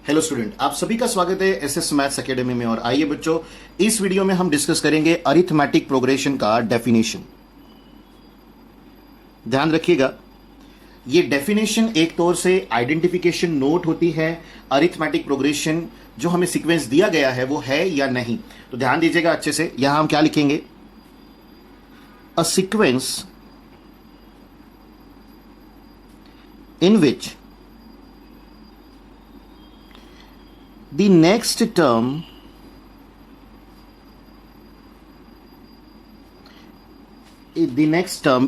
Hello student, आप सभी का स्वागत है एसएस मैथ्स एकेडमी में। और आइए बच्चों, इस वीडियो में हम डिस्कस करेंगे अरिथमेटिक प्रोग्रेशन का डेफिनेशन। ध्यान रखिएगा, ये डेफिनेशन एक तौर से आइडेंटिफिकेशन नोट होती है अरिथमेटिक प्रोग्रेशन जो हमें सीक्वेंस दिया गया है वो है या नहीं। तो ध्यान दीजिएगा अच्छे से, यहां हम क्या लिखेंगे, a sequence in which the next term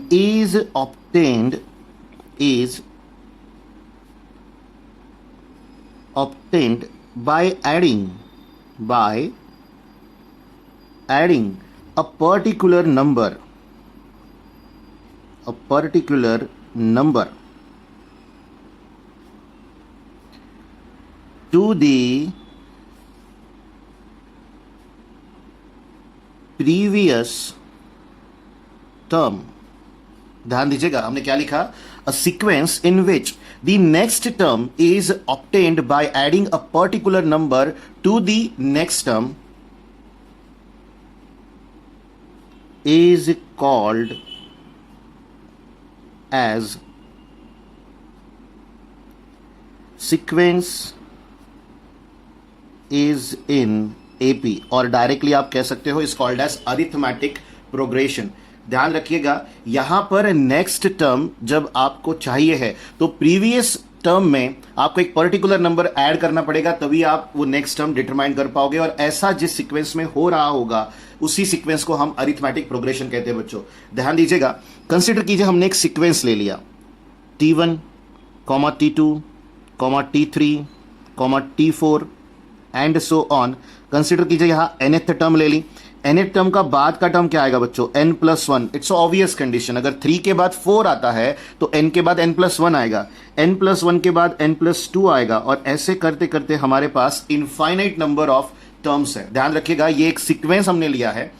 is obtained by adding a particular number to the previous term। ध्यान दीजिएगा, हमने क्या लिखा, a sequence in which the next term is obtained by adding a particular number to the next term is called as sequence is in AP, और directly आप कह सकते हो is called as arithmetic progression. ध्यान रखिएगा, यहां पर next term जब आपको चाहिए है तो प्रीवियस टर्म में आपको एक पर्टिकुलर नंबर ऐड करना पड़ेगा, तभी आप वो नेक्स्ट टर्म डिटरमाइन कर पाओगे। और ऐसा जिस सीक्वेंस में हो रहा होगा उसी सीक्वेंस को हम अरिथमेटिक प्रोग्रेशन कहते हैं। बच्चों ध्यान दीजिएगा, कंसिडर कीजिए हमने एक सीक्वेंस ले लिया T1, T2, T3, T4 and so on. Consider कीजिए यहां nth टर्म ले ली, nth टर्म का बाद का टर्म क्या आएगा बच्चों, n+1। इट्स ऑब्वियस कंडीशन, अगर 3 के बाद 4 आता है तो n के बाद n+1 आएगा, n+1 के बाद n+2 आएगा, और ऐसे करते करते हमारे पास इनफाइनाइट नंबर ऑफ टर्म्स है। ध्यान रखिएगा, ये एक सीक्वेंस हमने लिया है।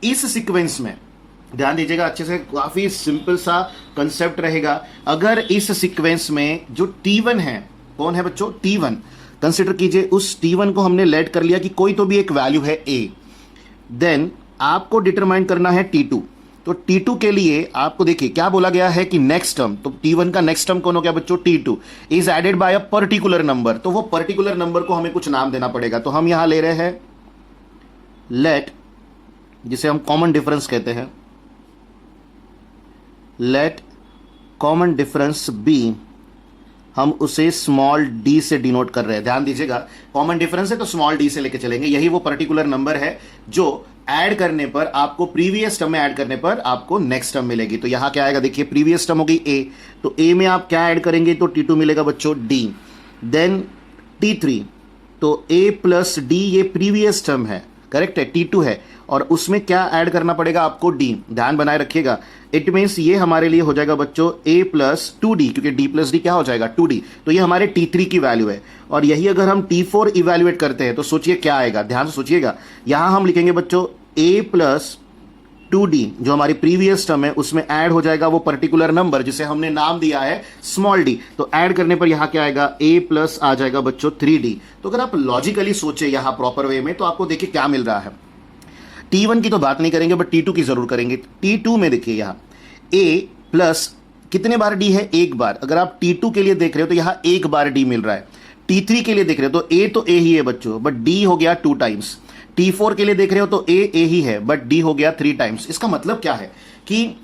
इस सीक्वेंस में ध्यान दीजिएगा अच्छे से, काफी सिंपल सा कंसेप्ट रहेगा। अगर इस सीक्वेंस में जो T1 है, कौन है बच्चों, T1, कंसिडर कीजिए उस T1 को हमने लेट कर लिया कि कोई तो भी एक वैल्यू है A। देन आपको डिटरमाइन करना है T2। तो T2 के लिए आपको देखिए क्या बोला गया है कि नेक्स्ट टर्म, तो T1 का नेक्स्ट टर्म कौन हो गया बच्चों, T2 is added by a particular number. तो वो पर्टिकुलर नंबर को हमें कुछ नाम देना पड़ेगा। तो हम यहां ले रहे हैं लेट, जिसे हम कॉमन डिफरेंस कहते हैं, लेट कॉमन डिफरेंस B, हम उसे स्मॉल d से डिनोट कर रहे हैं। ध्यान दीजिएगा, कॉमन डिफरेंस है तो स्मॉल d से लेके चलेंगे। यही वो पर्टिकुलर नंबर है जो ऐड करने पर आपको, प्रीवियस टर्म में ऐड करने पर आपको नेक्स्ट टर्म मिलेगी। तो यहां क्या आएगा, देखिए प्रीवियस टर्म होगी A, तो A में आप क्या ऐड करेंगे तो T2 मिलेगा बच्चों D। देन T3, तो A प्लस D ये प्रीवियस टर्म है, करेक्ट है, T2 है, और उसमें क्या ऐड करना पड़ेगा आपको D। ध्यान बनाए रखिएगा, इट मीन्स ये हमारे लिए हो जाएगा बच्चों A प्लस 2D, क्योंकि D प्लस D क्या हो जाएगा 2D। तो ये हमारे T3 की वैल्यू है। और यही अगर हम T4 इवेल्युएट करते हैं तो सोचिए क्या आएगा, ध्यान से सोचिएगा। यहां हम लिखेंगे बच्चों A प्लस 2D, जो हमारी प्रीवियस टर्म है उसमें ऐड हो जाएगा वो पर्टिकुलर नंबर जिसे हमने नाम दिया है स्मॉल d। तो ऐड करने पर यहां क्या आएगा, A प्लस आ जाएगा बच्चों 3D। तो अगर आप लॉजिकली सोचे यहां प्रॉपर वे में, तो आपको देखिए क्या मिल रहा है। T1 की तो बात नहीं करेंगे, बट T2 की जरूर करेंगे। T2 में देखिए यहां A प्लस कितने बार D है, एक बार। अगर आप T2 के लिए देख रहे हो तो यहां एक बार D मिल रहा है। T3 के लिए देख रहे हो तो A ही है बच्चों, बट D हो गया 2 टाइम्स। T4 के लिए देख रहे हो तो A ही है, बट D हो गया 3 टाइम्स। इसका मतलब क्या है कि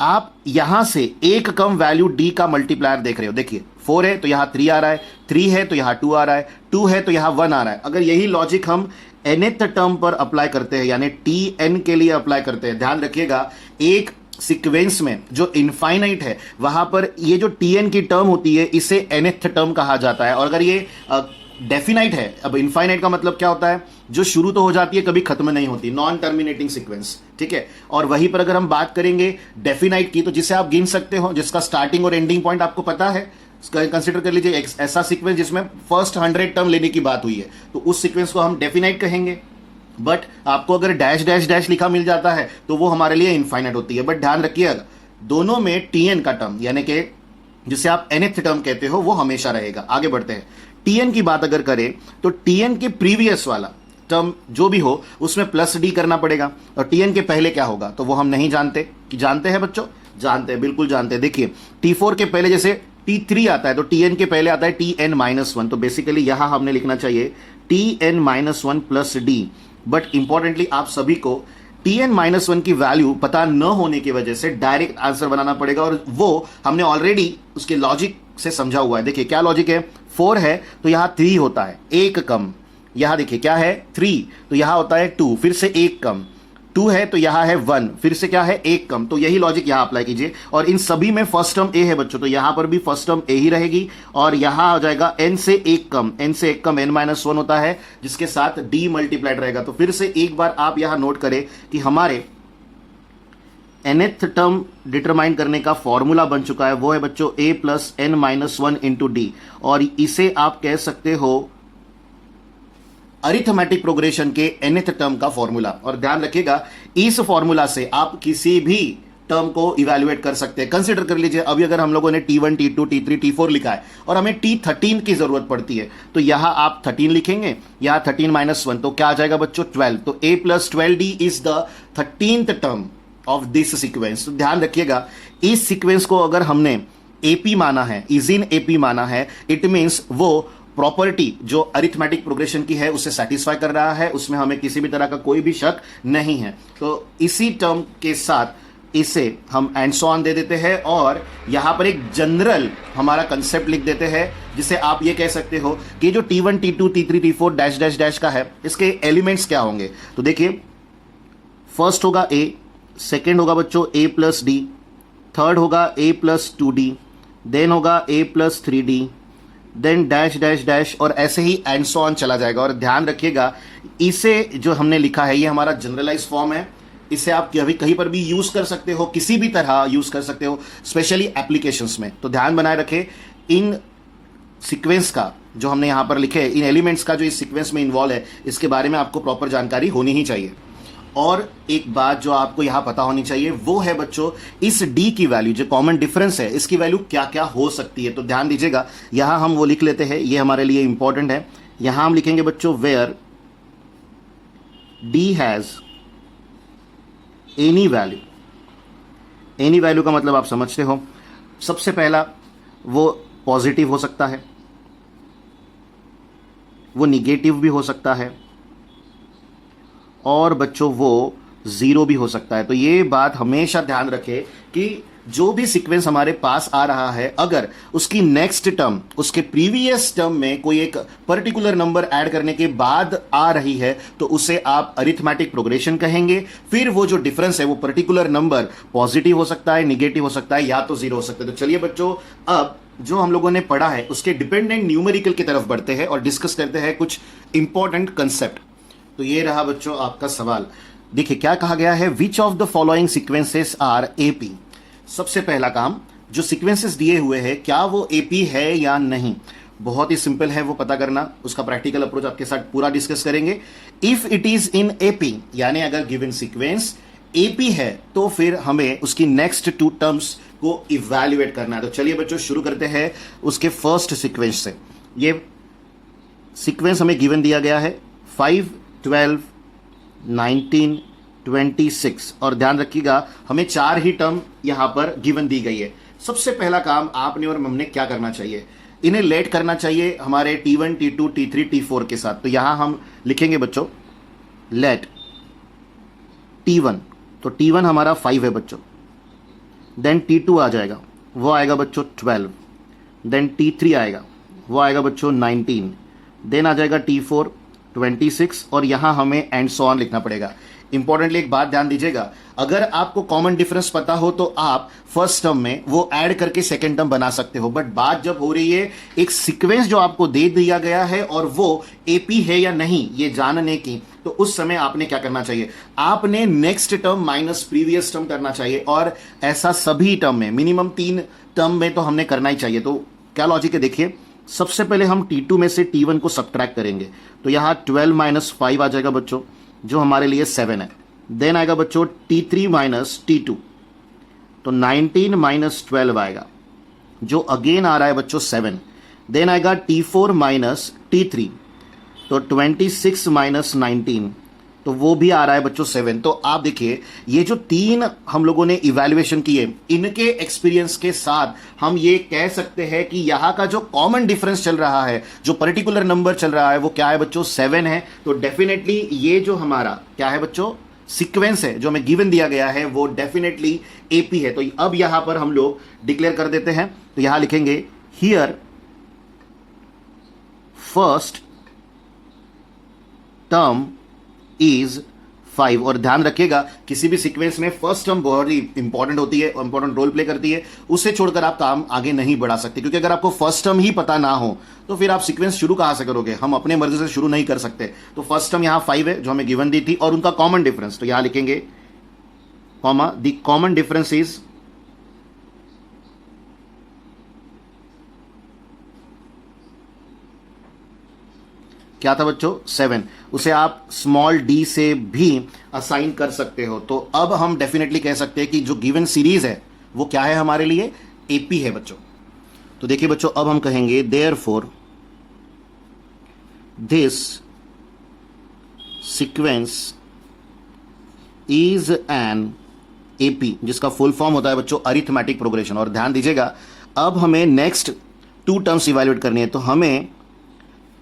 आप यहां से एक कम वैल्यू D का मल्टीप्लायर देख रहे हो। देखिए 4 है तो यहां 3 आ रहा है, 3 है तो यहां 2 आ रहा है, 2 है तो यहां 1 आ रहा है। अगर यही लॉजिक हम nth टर्म पर अप्लाई करते हैं, यानी Tn के लिए अप्लाई करते हैं, ध्यान रखिएगा एक सीक्वेंस में जो इनफाइनाइट है वहां पर ये जो Tn की टर्म होती है इसे nth टर्म कहा जाता है। और अगर ये डेफिनाइट है, अब इनफाइनाइट का मतलब क्या होता है, जो शुरू तो हो जाती है कभी खत्म नहीं होती, नॉन टर्मिनेटिंग सीक्वेंस, ठीक है। और वहीं पर अगर हम बात करेंगे डेफिनाइट की, तो जिसे आप गिन सकते हो, जिसका स्टार्टिंग और एंडिंग पॉइंट आपको पता है, कंसिडर कर लीजिए ऐसा सीक्वेंस जिसमें फर्स्ट 100 टर्म लेने की बात हुई है, तो उस सीक्वेंस को हम डेफिनाइट कहेंगे। बट आपको अगर डैश डैश डैश लिखा मिल जाता है तो वो हमारे लिए इनफाइनाइट होती है। बट ध्यान रखिएगा दोनों में Tn का टर्म, यानी कि जिसे आप nth टर्म कहते हो, वो हमेशा रहेगा। आगे बढ़ते हैं, टीएन की बात अगर करें तो टीएन के प्रीवियस वाला टर्म जो भी हो उसमें प्लस डी करना पड़ेगा, और टीएन के पहले क्या होगा तो वो हम नहीं जानते। कि जानते हैं बच्चों? जानते हैं, बिल्कुल जानते हैं। देखिए T4 के पहले जैसे T3 आता है तो टीएन के पहले आता है Tn-1, तो बेसिकली यहां हमने लिखना चाहिए Tn-1 plus D. But importantly आप सभी को Tn-1 की वैल्यू पता न होने की वजह से डायरेक्ट आंसर बनाना पड़ेगा, और वो हमने ऑलरेडी उसके लॉजिक से समझा हुआ है। देखिए क्या लॉजिक है, 4 है तो यहां 3 होता है, एक कम। यहां देखिए क्या है 3, तो यहां होता है 2, फिर से एक कम। 2 है तो यहां है 1, फिर से क्या है एक कम। तो यही लॉजिक यहां अप्लाई कीजिए, और इन सभी में फर्स्ट टर्म ए है बच्चों, तो यहां पर भी फर्स्ट टर्म ए ही रहेगी, और यहां हो जाएगा n से एक कम, n से एक कम n-1 होता है, जिसके साथ d मल्टीप्लाइड रहेगा। तो फिर से एक बार आप यहां नोट करें कि हमारे nth टर्म डिटरमाइन करने का फॉर्मूला बन चुका है, वो है बच्चों a plus n-1 into D, और इसे आप कह सकते हो अरिथमेटिक प्रोग्रेशन के nth टर्म का फॉर्मूला। और ध्यान रखिएगा इस फॉर्मूला से आप किसी भी टर्म को इवैल्यूएट कर सकते हैं। कंसीडर कर लीजिए अभी अगर हम लोगों ने T1, T2, T3, T4 लिखा है और हमें T13 की जरूरत पड़ती है, तो यहां आप 13 लिखेंगे, यहां 13-1 तो क्या आ जाएगा बच्चों 12। तो a plus 12d is the 13th term of this sequence. तो ध्यान रखिएगा इस सीक्वेंस को अगर हमने AP माना है, इज इन AP माना है, इट मीन्स वो प्रॉपर्टी जो अरिथमेटिक प्रोग्रेशन की है उसे सेटिस्फाई कर रहा है, उसमें हमें किसी भी तरह का कोई भी शक नहीं है। तो इसी टर्म के साथ इसे हम एंड सो ऑन दे देते हैं, और यहां पर एक जनरल हमारा कंसेप्ट लिख देते हैं, जिसे आप ये कह सकते हो कि जो T1, T2, T3, T4 dash dash dash का है, इसके एलिमेंट्स क्या होंगे। तो देखिए फर्स्ट होगा A, सेकेंड होगा बच्चों A प्लस डी, थर्ड होगा A प्लस 2d, देन होगा A plus 3d, then dash dash dash, और ऐसे ही एंड सो ऑन चला जाएगा। और ध्यान रखिएगा इसे जो हमने लिखा है ये हमारा जनरलाइज फॉर्म है, इसे आप कहीं पर भी यूज कर सकते हो, किसी भी तरह यूज कर सकते हो, स्पेशली एप्लीकेशंस में। तो ध्यान बनाए रखें इन सीक्वेंस का जो हमने यहां पर लिखे, इन एलिमेंट्स का जो इस सीक्वेंस में इन्वॉल्व है, इसके बारे में आपको प्रॉपर जानकारी होनी ही चाहिए। और एक बात जो आपको यहां पता होनी चाहिए वो है बच्चों इस d की वैल्यू जो कॉमन डिफरेंस है, इसकी वैल्यू क्या क्या हो सकती है। तो ध्यान दीजिएगा यहां हम वो लिख लेते हैं, ये हमारे लिए इंपॉर्टेंट है। यहां हम लिखेंगे बच्चों where d has any value. Any value का मतलब आप समझते हो, सबसे पहला वो पॉजिटिव हो सकता है, वो निगेटिव भी हो सकता है, और बच्चों वो 0 भी हो सकता है। तो ये बात हमेशा ध्यान रखें कि जो भी सीक्वेंस हमारे पास आ रहा है, अगर उसकी नेक्स्ट टर्म उसके प्रीवियस टर्म में कोई एक पर्टिकुलर नंबर ऐड करने के बाद आ रही है, तो उसे आप अरिथमेटिक प्रोग्रेशन कहेंगे। फिर वो जो डिफरेंस है वो पर्टिकुलर नंबर पॉजिटिव हो सकता है, निगेटिव हो सकता है, या तो 0 हो सकता है। तो चलिए बच्चों अब जो हम लोगों ने पढ़ा है उसके डिपेंडेंट न्यूमेरिकल की तरफ बढ़ते हैं और डिस्कस करते हैं कुछ इंपॉर्टेंट कंसेप्ट। तो ये रहा बच्चों आपका सवाल। देखिए क्या कहा गया है, which of the following sequences are AP। सबसे पहला काम जो सीक्वेंसेस दिए हुए हैं क्या वो AP है या नहीं, बहुत ही सिंपल है वो पता करना। उसका प्रैक्टिकल अप्रोच आपके साथ पूरा डिस्कस करेंगे। If it is in AP, यानी अगर गिवन सीक्वेंस AP है तो फिर हमें उसकी नेक्स्ट 2 टर्म्स को इवैल्यूएट करना है। तो चलिए बच्चों शुरू करते हैं उसके फर्स्ट सीक्वेंस से। ये सीक्वेंस हमें गिवन दिया गया है 5, 12, 19, 26, और ध्यान रखिएगा हमें 4 ही टर्म यहां पर गिवन दी गई है। सबसे पहला काम आपने और हमने क्या करना चाहिए, इन्हें लेट करना चाहिए हमारे T1, T2, T3, T4 के साथ। तो यहां हम लिखेंगे बच्चों लेट T1, तो T1 हमारा 5 है बच्चों, देन T2 आ जाएगा, वो आएगा बच्चों 12, देन T3 आएगा, वो आएगा बच्चों 19, देन आ जाएगा T4 26, और यहां हमें एंड सो ऑन लिखना पड़ेगा। इंपॉर्टेंटली एक बात ध्यान दीजिएगा, अगर आपको कॉमन डिफरेंस पता हो तो आप फर्स्ट टर्म में वो ऐड करके सेकेंड टर्म बना सकते हो, बट बात जब हो रही है एक सीक्वेंस जो आपको दे दिया गया है और वो AP है या नहीं ये जानने की, तो उस समय आपने क्या करना चाहिए, आपने next term minus previous term करना चाहिए। और ऐसा सभी टर्म में मिनिमम 3 टर्म में तो हमने करना ही चाहिए। तो क्या लॉजिक है देखिए, सबसे पहले हम T2 में से T1 को सब्ट्रैक्ट करेंगे, तो यहां 12 - 5 आ जाएगा बच्चों, जो हमारे लिए 7 है। देन आएगा बच्चों T3 - T2, तो 19 - 12 आएगा, जो अगेन आ रहा है बच्चों 7। देन आएगा T4 माइनस T3, तो 26 माइनस 19, तो वो भी आ रहा है बच्चों 7। तो आप देखिए ये जो तीन हम लोगों ने इवैल्यूएशन किए, इनके एक्सपीरियंस के साथ हम ये कह सकते हैं कि यहां का जो कॉमन डिफरेंस चल रहा है, जो पर्टिकुलर नंबर चल रहा है, वो क्या है बच्चों 7 है। तो डेफिनेटली ये जो हमारा क्या है बच्चों सीक्वेंस है जो हमें गिवन दिया गया है वो डेफिनेटली एपी है। तो अब यहां पर हम लोग डिक्लेयर कर देते हैं, तो यहां लिखेंगे हियर फर्स्ट टर्म इज 5। और ध्यान रखिएगा किसी भी सीक्वेंस में फर्स्ट टर्म बहुत ही इंपॉर्टेंट होती है, इंपॉर्टेंट रोल प्ले करती है, उसे छोड़कर आप काम आगे नहीं बढ़ा सकते, क्योंकि अगर आपको फर्स्ट टर्म ही पता ना हो तो फिर आप सीक्वेंस शुरू कहां से करोगे, हम अपने मर्जी से शुरू नहीं कर सकते। तो फर्स्ट टर्म यहां 5 है जो हमें गिवन दी थी, और उनका कॉमन डिफरेंस, तो यहां लिखेंगे comma the common difference is क्या था बच्चों 7। उसे आप स्मॉल डी से भी असाइन कर सकते हो। तो अब हम डेफिनेटली कह सकते हैं कि जो गिवन सीरीज है वो क्या है हमारे लिए एपी है बच्चों। तो देखिए बच्चों अब हम कहेंगे therefore this sequence is an AP, जिसका फुल फॉर्म होता है बच्चों अरिथमेटिक प्रोग्रेशन। और ध्यान दीजिएगा अब हमें नेक्स्ट 2 टर्म्स इवैल्यूएट करनी है। तो हमें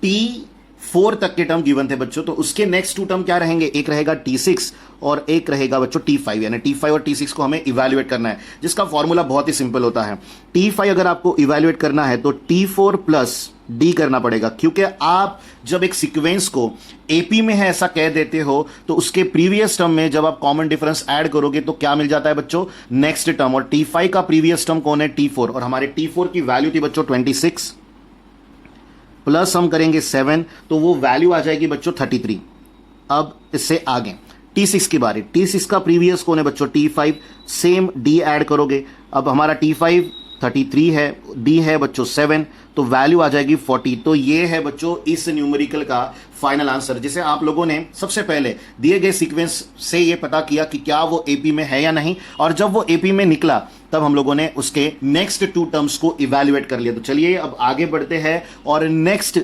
T4 तक के टर्म गिवन थे बच्चों, तो उसके नेक्स्ट 2 टर्म क्या रहेंगे, एक रहेगा T6 और एक रहेगा बच्चों T5, यानी T5 और T6 को हमें इवैल्यूएट करना है, जिसका फॉर्मूला बहुत ही सिंपल होता है। T5 अगर आपको इवैल्यूएट करना है तो T4 प्लस D करना पड़ेगा, क्योंकि आप जब एक सीक्वेंस को एपी में है ऐसा कह देते हो तो उसके प्रीवियस टर्म में जब आप कॉमन डिफरेंस ऐड करोगे तो क्या मिल जाता है बच्चों नेक्स्ट टर्म, और T5 का प्रीवियस टर्म कौन है T4, और हमारे T4 की वैल्यू थी बच्चों 26 प्लस हम करेंगे 7, तो वो वैल्यू आ जाएगी बच्चों 33। अब इससे आगे T6 की बारी, T6 का प्रीवियस कौन है बच्चों T5, सेम D ऐड करोगे। अब हमारा T5 33 है, D है बच्चों 7, तो वैल्यू आ जाएगी 40। तो ये है बच्चों इस न्यूमेरिकल का फाइनल आंसर, जिसे आप लोगों ने सबसे पहले दिए गए सीक्वेंस से ये पता किया कि क्या वो एपी में है या नहीं, और जब वो एपी में निकला तब हम लोगों ने उसके नेक्स्ट 2 टर्म्स को इवैल्यूएट कर लिया। तो चलिए अब आगे बढ़ते हैं और नेक्स्ट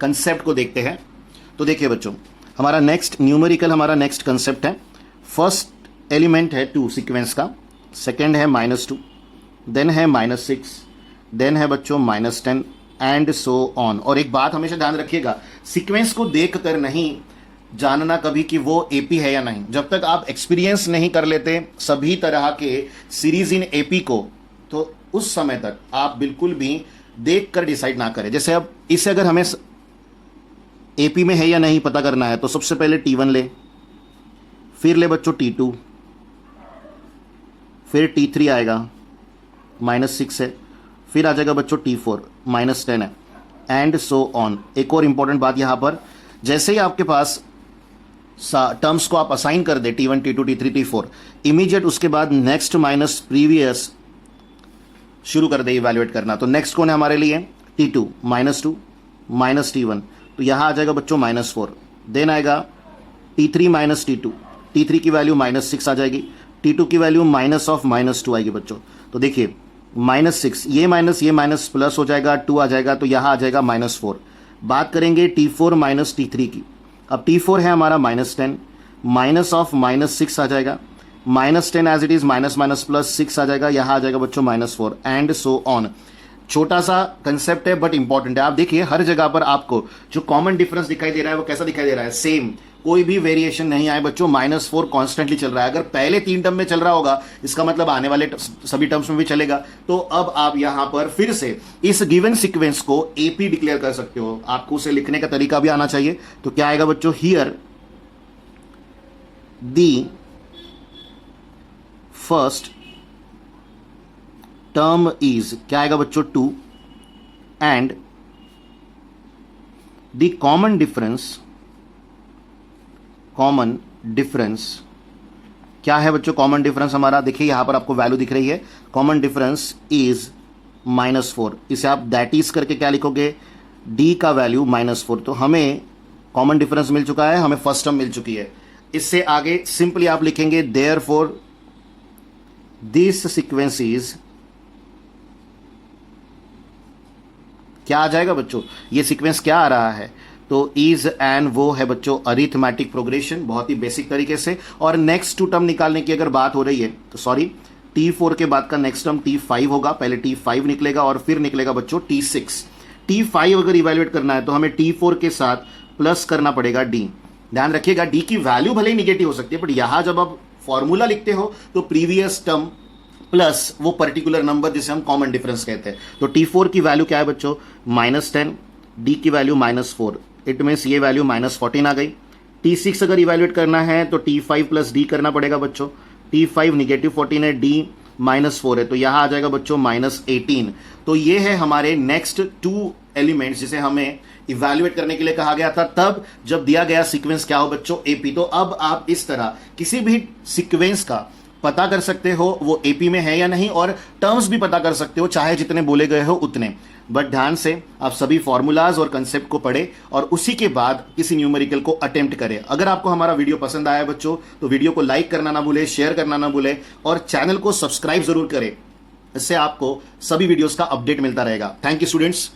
कंसेप्ट को देखते हैं। तो देखिए बच्चों हमारा नेक्स्ट न्यूमेरिकल, हमारा नेक्स्ट कंसेप्ट है, फर्स्ट एलिमेंट है 2 सीक्वेंस का, सेकेंड है -2, देन है -6, देन है बच्चों -10 एंड सो ऑन। और एक बात हमेशा ध्यान रखिएगा, सीक्वेंस को देखकर नहीं जानना कभी कि वो एपी है या नहीं। जब तक आप एक्सपीरियंस नहीं कर लेते सभी तरह के सीरीज इन एपी को, तो उस समय तक आप बिल्कुल भी देखकर डिसाइड ना करें। जैसे अब इसे अगर हमें एपी में है या नहीं पता करना है तो सबसे पहले T1 ले, फिर ले बच्चों T2, फिर T3 आएगा -6 है, फिर आ जाएगा बच्चों T4 -10 है, एंड सो ऑन। एक और इंपॉर्टेंट बात यहां पर, जैसे ही आपके पास टर्म्स को आप असाइन कर दे T1 T2 T3 T4, immediate उसके बाद नेक्स्ट माइनस प्रीवियस शुरू कर दे इवैल्यूएट करना। तो नेक्स्ट कौन है हमारे लिए T2 -2 -T1, तो यहां आ जाएगा बच्चों -4, देन आएगा T3 -T2, T3 की वैल्यू -6 आ जाएगी, T2 की वैल्यू -2 आएगी बच्चों। तो देखिए -6, ये माइनस प्लस हो जाएगा, 2 आ जाएगा, तो यहां आ जाएगा -4। बात करेंगे T4 T3 की, अब T4 है हमारा -10, -6 आ जाएगा, -10 as it is minus plus 6 आ जाएगा, यहां आ जाएगा बच्चों -4 एंड सो ऑन। छोटा सा कंसेप्ट है बट इंपॉर्टेंट है। आप देखिए हर जगह पर आपको जो कॉमन डिफरेंस दिखाई दे रहा है वो कैसा दिखाई दे रहा है, सेम, कोई भी वेरिएशन नहीं आए बच्चों, -4 कॉन्स्टेंटली चल रहा है। अगर पहले 3 टर्म में चल रहा होगा इसका मतलब आने वाले सभी टर्म्स में भी चलेगा। तो अब आप यहां पर फिर से इस गिवन सीक्वेंस को एपी डिक्लेयर कर सकते हो, आपको उसे लिखने का तरीका भी आना चाहिए। तो क्या आएगा बच्चों, here the first term is, क्या आएगा बच्चों 2, एंड द कॉमन डिफरेंस क्या है बच्चों, कॉमन डिफरेंस हमारा देखिए यहां पर आपको वैल्यू दिख रही है, कॉमन डिफरेंस इज -4। इसे आप दैट इज करके क्या लिखोगे, डी का वैल्यू -4। तो हमें कॉमन डिफरेंस मिल चुका है, हमें फर्स्ट टर्म मिल चुकी है। इससे आगे सिंपली आप लिखेंगे देयरफॉर दिस सीक्वेंस इज क्या आ जाएगा बच्चों, ये सीक्वेंस क्या आ रहा है, तो इज एंड वो है बच्चों अरिथमेटिक प्रोग्रेशन, बहुत ही बेसिक तरीके से। और नेक्स्ट टू टर्म निकालने की अगर बात हो रही है तो सॉरी, T4 के बाद का नेक्स्ट टर्म T5 होगा, पहले T5 निकलेगा और फिर निकलेगा बच्चों T6। T5 अगर इवेल्युएट करना है तो हमें T4 के साथ प्लस करना पड़ेगा D। ध्यान रखिएगा D की वैल्यू भले ही निगेटिव हो सकती है, बट यहां जब आप फॉर्मूला लिखते हो तो प्रीवियस टर्म प्लस वो पर्टिकुलर नंबर जिसे हम कॉमन डिफरेंस कहते हैं। तो T4 की वैल्यू क्या है बच्चों, -10, D की वैल्यू -4, इट मीन्स ये वैल्यू -14 आ गई। T6 अगर इवेल्युएट करना है तो T5 प्लस D करना पड़ेगा बच्चों, T5 -14 है, D -4 है, तो यहां आ जाएगा बच्चों -18। तो ये है हमारे नेक्स्ट 2 एलिमेंट्स जिसे हमें इवैल्यूएट करने के लिए कहा गया था, तब जब दिया गया सीक्वेंस क्या हो बच्चों, एपी। तो अब आप इस तरह किसी भी सीक्वेंस का पता कर सकते हो वो एपी में है या नहीं, और टर्म्स भी पता कर सकते हो चाहे जितने बोले गए हो उतने। बट ध्यान से आप सभी फॉर्मूलाज और कंसेप्ट को पढ़े और उसी के बाद किसी न्यूमेरिकल को अटेम्प्ट करें। अगर आपको हमारा वीडियो पसंद आया बच्चों तो वीडियो को लाइक करना ना भूले, शेयर करना ना भूले और चैनल को सब्सक्राइब जरूर करें, इससे आपको सभी वीडियोस का अपडेट मिलता रहेगा। Thank you students.